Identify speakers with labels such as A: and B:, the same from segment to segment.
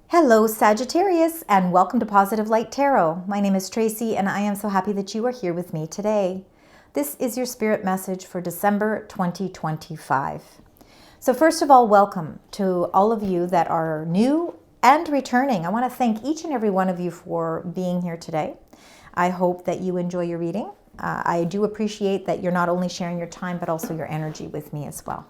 A: Hello, Sagittarius, and welcome to Positive Light Tarot. My name is Tracy, and I am so happy that you are here with me today. This is your spirit message for December 2025. So first of all, welcome to all of you that are new and returning. I want to thank each and every one of you for being here today. I hope that you enjoy your reading. I do appreciate that you're not only sharing your time, but also your energy with me as well.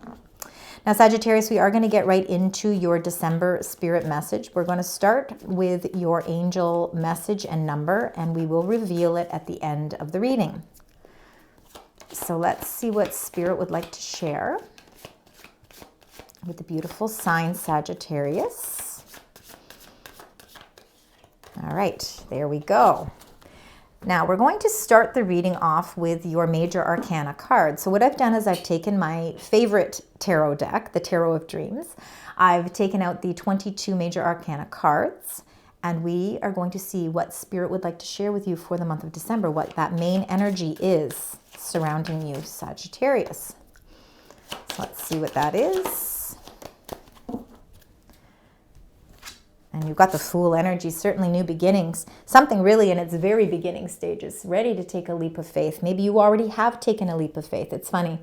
A: Now, Sagittarius, we are going to get right into your December spirit message. We're going to start with your angel message and number, and we will reveal it at the end of the reading. So let's see what spirit would like to share with the beautiful sign Sagittarius. All right, there we go. Now we're going to start the reading off with your major arcana card. So what I've done is I've taken my favorite tarot deck, the Tarot of Dreams. I've taken out the 22 major arcana cards, and we are going to see what spirit would like to share with you for the month of December, what that main energy is surrounding you, Sagittarius. So let's see what that is. And you've got the Fool energy, certainly new beginnings. Something really in its very beginning stages, ready to take a leap of faith. Maybe you already have taken a leap of faith. It's funny.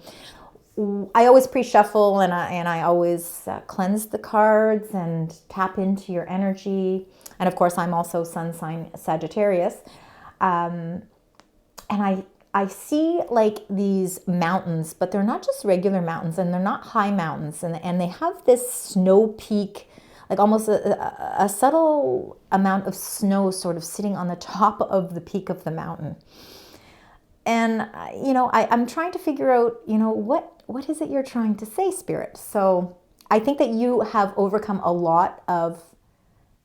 A: I always pre-shuffle and I always cleanse the cards and tap into your energy. And of course, I'm also sun sign Sagittarius. And I see like these mountains, but they're not just regular mountains and they're not high mountains. And they have this snow peak, like almost a subtle amount of snow sort of sitting on the top of the peak of the mountain. And, I'm trying to figure out, what is it you're trying to say, Spirit? So I think that you have overcome a lot of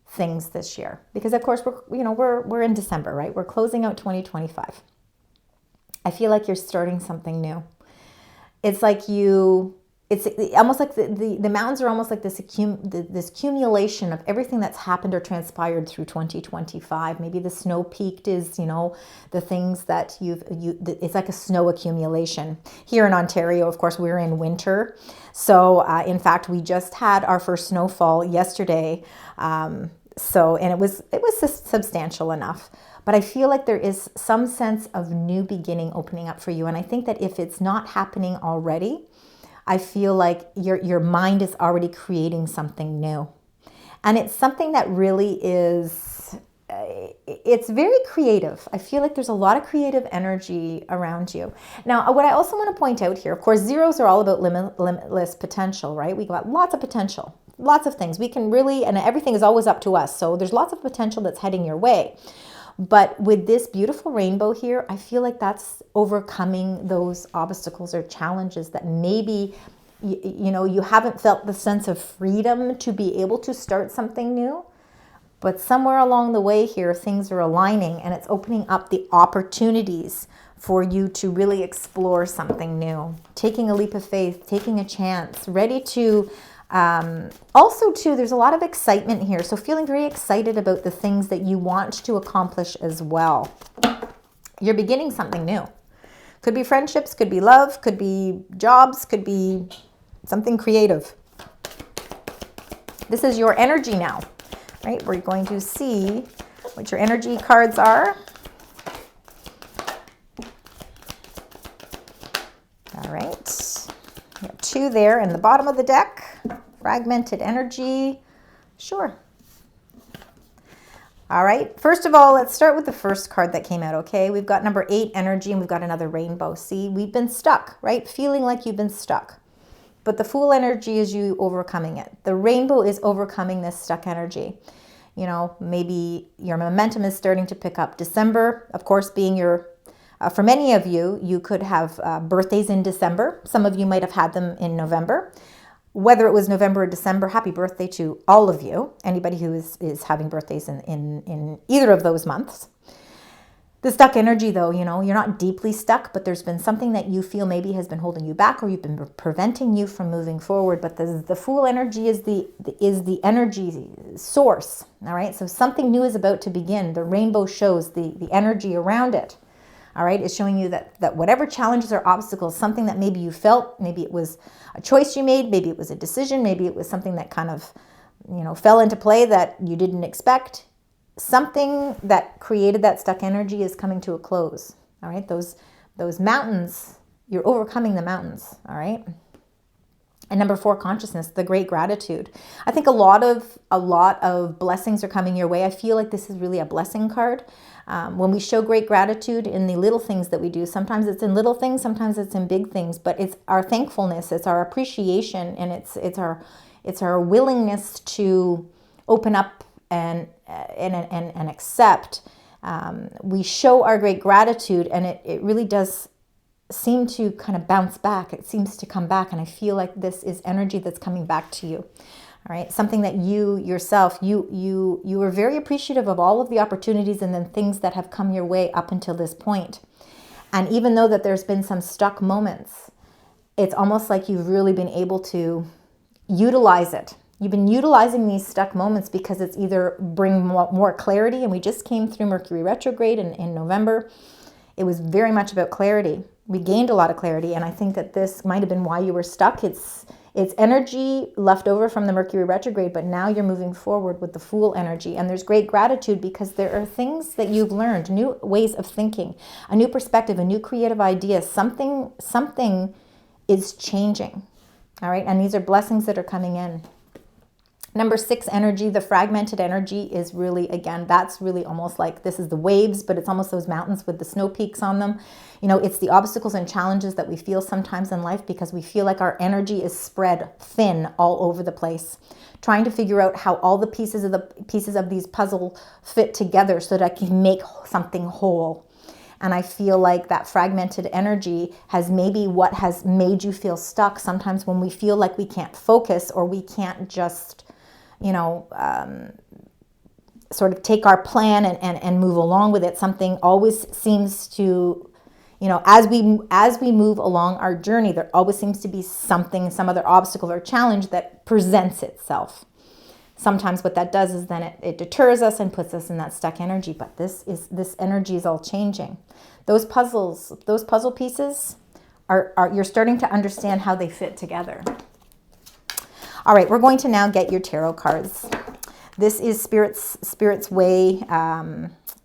A: things this year because, of course, we're in December, right? We're closing out 2025. I feel like you're starting something new. It's like it's almost like the mountains are almost like this accumulation of everything that's happened or transpired through 2025. Maybe the snow peaked is, the things that it's like a snow accumulation. Here in Ontario, of course, we're in winter. So in fact, we just had our first snowfall yesterday. And it was substantial enough. But I feel like there is some sense of new beginning opening up for you. And I think that if it's not happening already, I feel like your mind is already creating something new. And it's something that really is, it's very creative. I feel like there's a lot of creative energy around you. Now, what I also want to point out here, of course, zeros are all about limitless potential, right? We got lots of potential, lots of things. We can really, and everything is always up to us. So there's lots of potential that's heading your way. But with this beautiful rainbow here, I feel like that's overcoming those obstacles or challenges that maybe, you haven't felt the sense of freedom to be able to start something new. But somewhere along the way here, things are aligning and it's opening up the opportunities for you to really explore something new. Taking a leap of faith, taking a chance, ready to also too, there's a lot of excitement here. So feeling very excited about the things that you want to accomplish as well. You're beginning something new. Could be friendships, could be love, could be jobs, could be something creative. This is your energy now, right? We're going to see what your energy cards are. All right. You have two there in the bottom of the deck. Fragmented energy. Sure. All right. First of all, let's start with the first card that came out, okay? We've got number 8 energy and we've got another rainbow. See, we've been stuck, right? Feeling like you've been stuck. But the Fool energy is you overcoming it. The rainbow is overcoming this stuck energy. Maybe your momentum is starting to pick up. December, of course, being for many of you, you could have birthdays in December. Some of you might have had them in November. Whether it was November or December, happy birthday to all of you. Anybody who is having birthdays in either of those months. The stuck energy though, you're not deeply stuck, but there's been something that you feel maybe has been holding you back or you've been preventing you from moving forward. But the Fool energy is the energy source. All right. So something new is about to begin. The rainbow shows the energy around it. All right, it's showing you that whatever challenges or obstacles, something that maybe you felt, maybe it was a choice you made, maybe it was a decision, maybe it was something that kind of fell into play that you didn't expect. Something that created that stuck energy is coming to a close. All right, those mountains, you're overcoming the mountains. All right. And number 4, consciousness, the great gratitude. I think a lot of blessings are coming your way. I feel like this is really a blessing card. When we show great gratitude in the little things that we do, sometimes it's in little things, sometimes it's in big things, but it's our thankfulness, it's our appreciation, and it's our willingness to open up and accept. We show our great gratitude, and it really does seem to kind of bounce back. It seems to come back, and I feel like this is energy that's coming back to you. All right, something that you yourself, you were very appreciative of all of the opportunities and then things that have come your way up until this point. And even though that there's been some stuck moments, it's almost like you've really been able to utilize it. You've been utilizing these stuck moments because it's either bring more clarity, and we just came through Mercury retrograde in November. It was very much about clarity. We gained a lot of clarity, and I think that this might have been why you were stuck. It's energy left over from the Mercury retrograde, but now you're moving forward with the Fool energy, and there's great gratitude because there are things that you've learned, new ways of thinking, a new perspective, a new creative idea. Something is changing, all right? And these are blessings that are coming in. Number 6, energy, the fragmented energy is really, again, that's really almost like this is the waves, but it's almost those mountains with the snow peaks on them. It's the obstacles and challenges that we feel sometimes in life because we feel like our energy is spread thin all over the place. Trying to figure out how all the pieces of these puzzle fit together so that I can make something whole. And I feel like that fragmented energy has maybe what has made you feel stuck. Sometimes when we feel like we can't focus or we can't just sort of take our plan and move along with it. Something always seems to, as we move along our journey, there always seems to be some other obstacle or challenge that presents itself. Sometimes what that does is then it deters us and puts us in that stuck energy. But this energy is all changing. Those puzzle pieces are you're starting to understand how they fit together. All right, we're going to now get your tarot cards. This is Spirit's way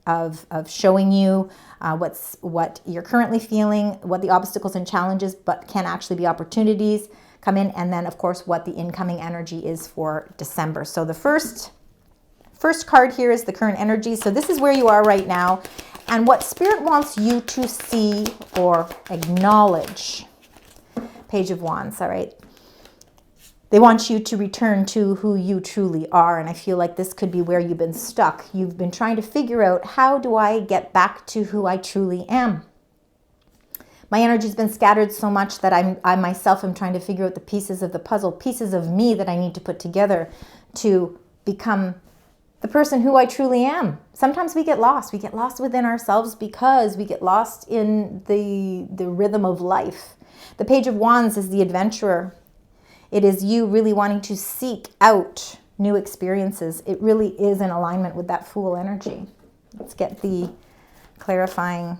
A: of showing you what you're currently feeling, what the obstacles and challenges, but can actually be opportunities come in, and then, of course, what the incoming energy is for December. So the first card here is the current energy. So this is where you are right now, and what Spirit wants you to see or acknowledge. Page of Wands, all right? They want you to return to who you truly are. And I feel like this could be where you've been stuck. You've been trying to figure out, how do I get back to who I truly am? My energy's been scattered so much that I myself am trying to figure out the pieces of the puzzle, pieces of me that I need to put together to become the person who I truly am. Sometimes we get lost. We get lost within ourselves because we get lost in the rhythm of life. The Page of Wands is the adventurer. It is you really wanting to seek out new experiences. It really is in alignment with that Fool energy. Let's get the clarifying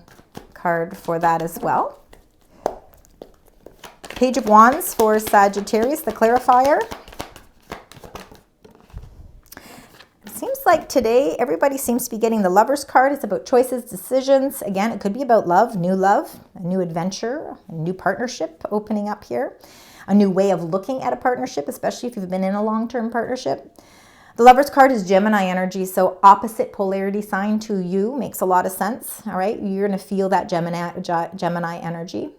A: card for that as well. Page of Wands for Sagittarius, the clarifier. It seems like today everybody seems to be getting the Lover's card. It's about choices, decisions. Again, it could be about love, a new adventure, a new partnership opening up here. A new way of looking at a partnership, especially if you've been in a long-term partnership. The Lover's card is Gemini energy, so opposite polarity sign to you makes a lot of sense, all right? You're going to feel that Gemini energy.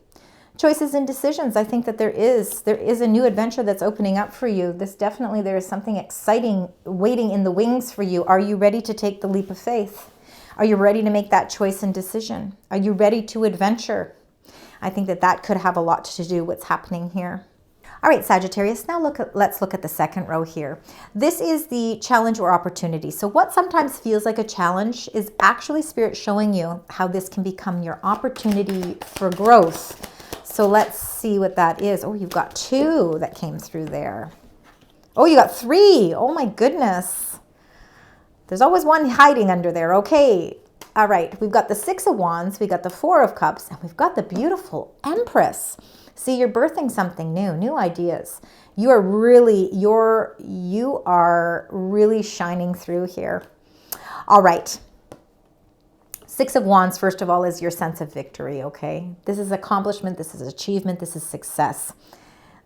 A: Choices and decisions. I think that there is a new adventure that's opening up for you. There is something exciting waiting in the wings for you. Are you ready to take the leap of faith? Are you ready to make that choice and decision? Are you ready to adventure? I think that could have a lot to do with what's happening here. All right, Sagittarius, now let's look at the second row here. This is the challenge or opportunity. So what sometimes feels like a challenge is actually Spirit showing you how this can become your opportunity for growth. So let's see what that is. Oh, you've got 2 that came through there. Oh, you got 3. Oh my goodness. There's always one hiding under there. Okay. All right, we've got the 6 of Wands, we got the 4 of Cups, and we've got the beautiful Empress. See, you're birthing something new ideas. You are really shining through here. All right. Six of Wands, first of all, is your sense of victory, okay? This is accomplishment, this is achievement, this is success.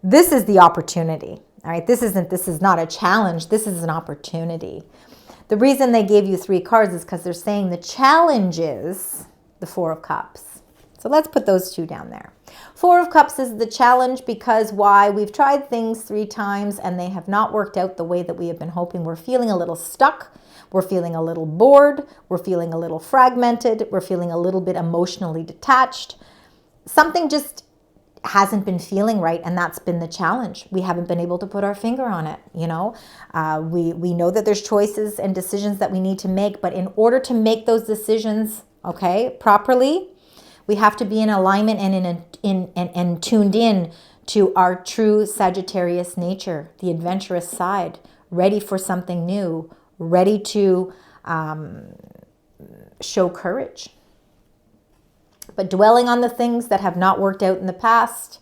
A: This is the opportunity, all right? This is not a challenge, this is an opportunity. The reason they gave you 3 cards is because they're saying the challenge is the 4 of Cups. So let's put those 2 down there. 4 of Cups is the challenge because why? We've tried things 3 times and they have not worked out the way that we have been hoping. We're feeling a little stuck. We're feeling a little bored. We're feeling a little fragmented. We're feeling a little bit emotionally detached. Something just hasn't been feeling right, and that's been the challenge. We haven't been able to put our finger on it, you know. We know that there's choices and decisions that we need to make, but in order to make those decisions, okay, properly, we have to be in alignment and tuned in to our true Sagittarius nature, the adventurous side, ready for something new, ready to show courage. But dwelling on the things that have not worked out in the past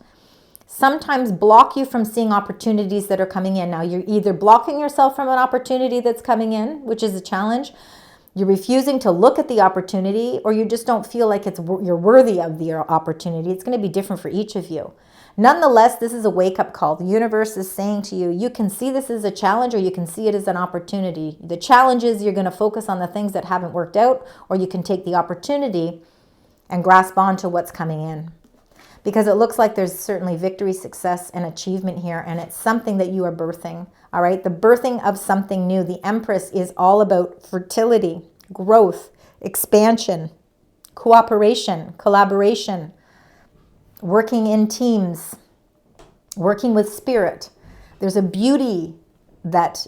A: sometimes block you from seeing opportunities that are coming in. Now, you're either blocking yourself from an opportunity that's coming in, which is a challenge, you're refusing to look at the opportunity, or you just don't feel like you're worthy of the opportunity. It's going to be different for each of you. Nonetheless, this is a wake-up call. The universe is saying to you, you can see this as a challenge or you can see it as an opportunity. The challenge is you're going to focus on the things that haven't worked out, or you can take the opportunity and grasp onto what's coming in. Because it looks like there's certainly victory, success, and achievement here, and it's something that you are birthing, all right? The birthing of something new. The Empress is all about fertility, growth, expansion, cooperation, collaboration, working in teams, working with spirit. There's a beauty that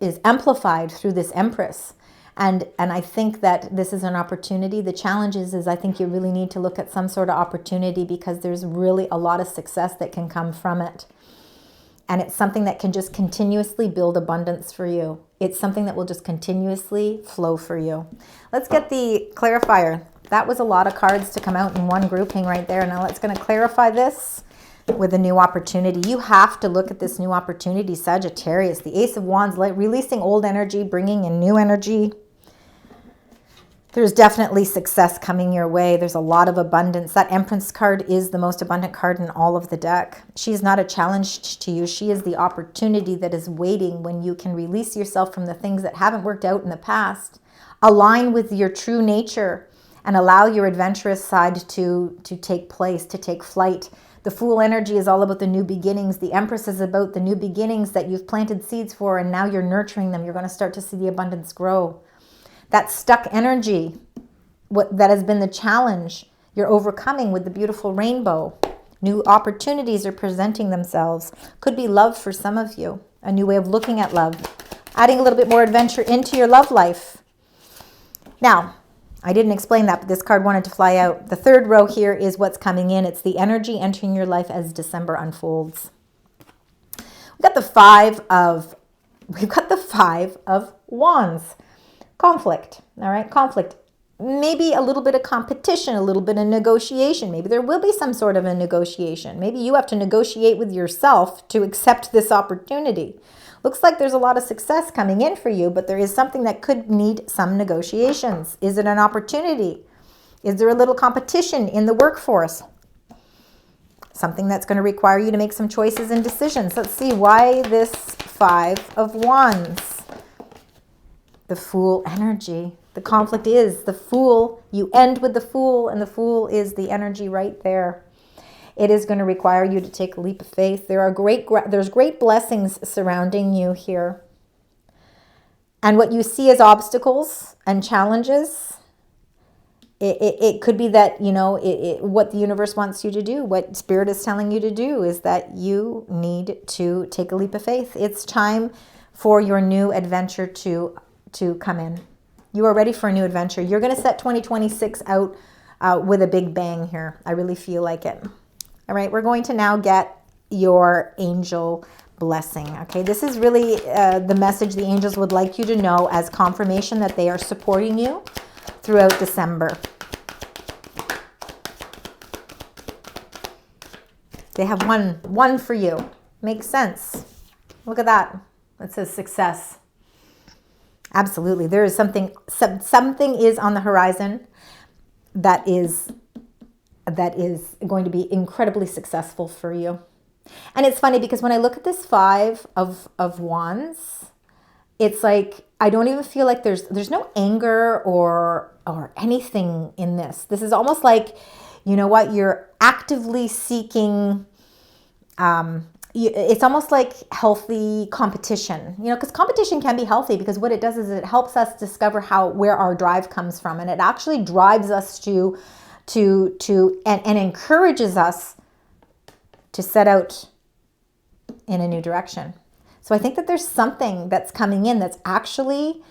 A: is amplified through this Empress. And I think that this is an opportunity. The challenge is I think you really need to look at some sort of opportunity, because there's really a lot of success that can come from it. And it's something that can just continuously build abundance for you. It's something that will just continuously flow for you. Let's get the clarifier. That was a lot of cards to come out in one grouping right there. Now let's going to clarify this with a new opportunity. You have to look at this new opportunity, Sagittarius. The Ace of Wands, releasing old energy, bringing in new energy. There's definitely success coming your way. There's a lot of abundance. That Empress card is the most abundant card in all of the deck. She's not a challenge to you. She is the opportunity that is waiting when you can release yourself from the things that haven't worked out in the past, align with your true nature, and allow your adventurous side to take place, to take flight. The Fool energy is all about the new beginnings. The Empress is about the new beginnings that you've planted seeds for, and now you're nurturing them. You're going to start to see the abundance grow. That stuck energy, that has been the challenge, you're overcoming with the beautiful rainbow. New opportunities are presenting themselves. Could be love for some of you, a new way of looking at love, adding a little bit more adventure into your love life. Now, I didn't explain that, but this card wanted to fly out. The third row here is what's coming in. It's the energy entering your life as December unfolds. We've got the Five of Wands. Conflict, all right? Conflict. Maybe a little bit of competition, a little bit of negotiation. Maybe there will be some sort of a negotiation. Maybe you have to negotiate with yourself to accept this opportunity. Looks like there's a lot of success coming in for you, but there is something that could need some negotiations. Is it an opportunity? Is there a little competition in the workforce? Something that's going to require you to make some choices and decisions. Let's see why this Five of Wands. The Fool energy. The conflict is the Fool. You end with the Fool, and the Fool is the energy right there. It is going to require you to take a leap of faith. There's great blessings surrounding you here. And what you see as obstacles and challenges, it could be that, you know, what the universe wants you to do, what Spirit is telling you to do, is that you need to take a leap of faith. It's time for your new adventure to come in. You are ready for a new adventure. You're going to set 2026 out with a big bang here. I really feel like it. All right, we're going to now get your angel blessing. Okay, this is really the message the angels would like you to know as confirmation that they are supporting you throughout December. They have one for you. Makes sense. Look at that. It says success. Absolutely. There is something is on the horizon that is going to be incredibly successful for you. And it's funny because when I look at this 5 of Wands, it's like I don't even feel like there's no anger or anything in this. This is almost like, you know what, you're actively seeking it's almost like healthy competition, you know, because competition can be healthy, because what it does is it helps us discover where our drive comes from, and it actually drives us to and encourages us to set out in a new direction. So I think that there's something that's coming in that's actually,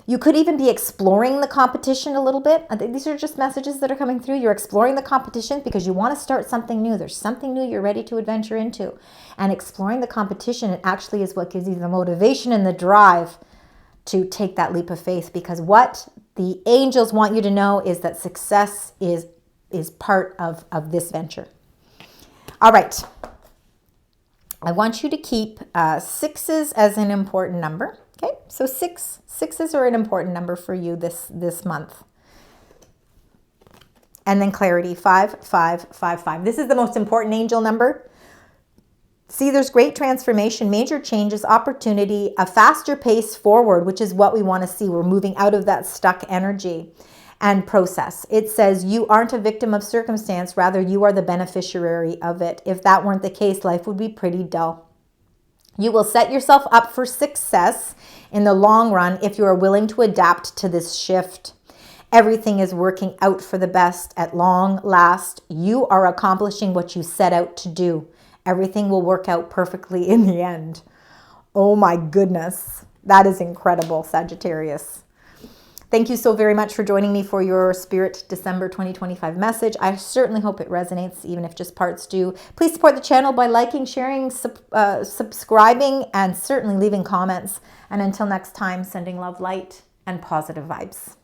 A: you could even be exploring the competition a little bit. I think these are just messages that are coming through. You're exploring the competition because you want to start something new. There's something new you're ready to adventure into. And exploring the competition, it actually is what gives you the motivation and the drive to take that leap of faith, because what the angels want you to know is that success is part of this venture. All right. I want you to keep 6s as an important number. Okay, so sixes are an important number for you this month. And then clarity, 5, 5, 5, 5. This is the most important angel number. See, there's great transformation, major changes, opportunity, a faster pace forward, which is what we want to see. We're moving out of that stuck energy and process. It says you aren't a victim of circumstance, rather you are the beneficiary of it. If that weren't the case, life would be pretty dull. You will set yourself up for success in the long run if you are willing to adapt to this shift. Everything is working out for the best at long last. You are accomplishing what you set out to do. Everything will work out perfectly in the end. Oh my goodness. That is incredible, Sagittarius. Thank you so very much for joining me for your Spirit December 2025 message. I certainly hope it resonates, even if just parts do. Please support the channel by liking, sharing, subscribing, and certainly leaving comments. And until next time, sending love, light, and positive vibes.